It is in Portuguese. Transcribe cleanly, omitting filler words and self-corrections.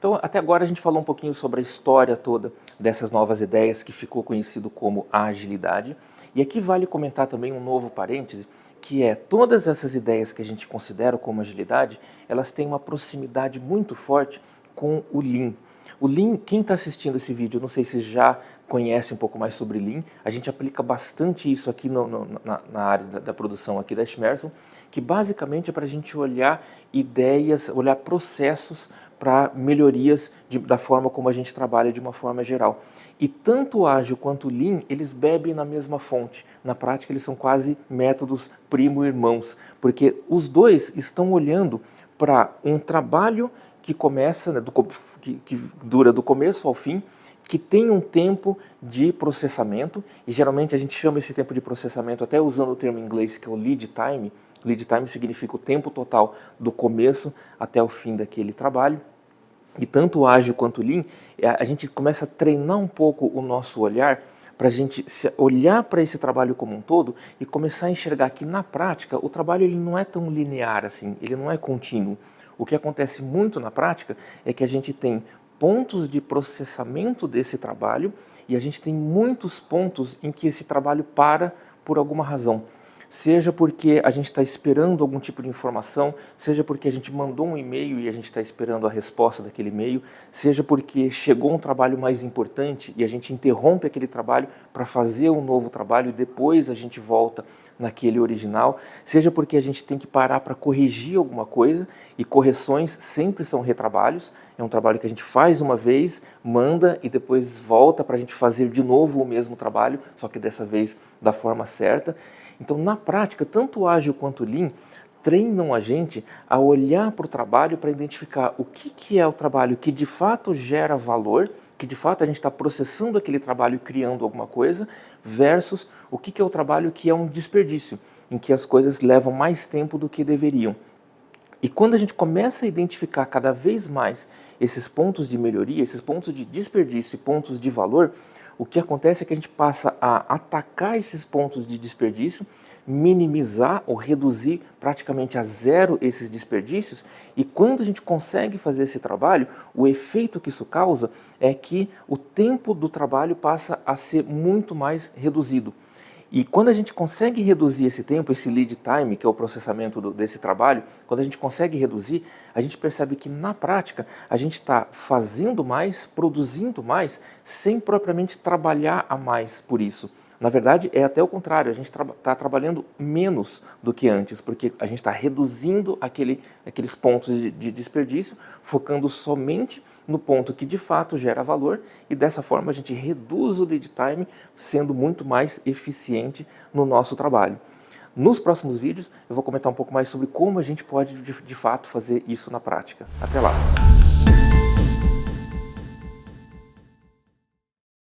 Então, até agora a gente falou um pouquinho sobre a história toda dessas novas ideias que ficou conhecido como a agilidade. E aqui vale comentar também um novo parêntese, que é todas essas ideias que a gente considera como agilidade, elas têm uma proximidade muito forte com o Lean. O Lean, quem está assistindo esse vídeo, não sei se já conhece um pouco mais sobre Lean, a gente aplica bastante isso aqui na área da produção aqui da Emerson, que basicamente é para a gente olhar ideias, olhar processos para melhorias da forma como a gente trabalha de uma forma geral. E tanto o Ágil quanto o Lean, eles bebem na mesma fonte. Na prática, eles são quase métodos primo-irmãos, porque os dois estão olhando para um trabalho que começa, né, que dura do começo ao fim, que tem um tempo de processamento, e geralmente a gente chama esse tempo de processamento, até usando o termo em inglês, que é o lead time. Lead time significa o tempo total do começo até o fim daquele trabalho. E tanto o Ágil quanto o Lean, a gente começa a treinar um pouco o nosso olhar para a gente olhar para esse trabalho como um todo e começar a enxergar que na prática o trabalho ele não é tão linear assim, ele não é contínuo. O que acontece muito na prática é que a gente tem pontos de processamento desse trabalho e a gente tem muitos pontos em que esse trabalho para por alguma razão. Seja porque a gente está esperando algum tipo de informação, seja porque a gente mandou um e-mail e a gente está esperando a resposta daquele e-mail, seja porque chegou um trabalho mais importante e a gente interrompe aquele trabalho para fazer um novo trabalho e depois a gente volta naquele original, seja porque a gente tem que parar para corrigir alguma coisa, e correções sempre são retrabalhos, é um trabalho que a gente faz uma vez, manda e depois volta para a gente fazer de novo o mesmo trabalho, só que dessa vez da forma certa. Então, na prática, tanto o Ágil quanto o Lean treinam a gente a olhar para o trabalho para identificar o que é o trabalho que de fato gera valor, que de fato a gente está processando aquele trabalho e criando alguma coisa, versus o que é o trabalho que é um desperdício, em que as coisas levam mais tempo do que deveriam. E quando a gente começa a identificar cada vez mais esses pontos de melhoria, esses pontos de desperdício e pontos de valor, o que acontece é que a gente passa a atacar esses pontos de desperdício, minimizar ou reduzir praticamente a zero esses desperdícios, e quando a gente consegue fazer esse trabalho, o efeito que isso causa é que o tempo do trabalho passa a ser muito mais reduzido. E quando a gente consegue reduzir esse tempo, esse lead time, que é o processamento desse trabalho, quando a gente consegue reduzir, a gente percebe que na prática a gente está fazendo mais, produzindo mais, sem propriamente trabalhar a mais por isso. Na verdade, é até o contrário, a gente está trabalhando menos do que antes, porque a gente está reduzindo aqueles pontos de desperdício, focando somente no ponto que de fato gera valor, e dessa forma a gente reduz o lead time, sendo muito mais eficiente no nosso trabalho. Nos próximos vídeos eu vou comentar um pouco mais sobre como a gente pode de fato fazer isso na prática. Até lá!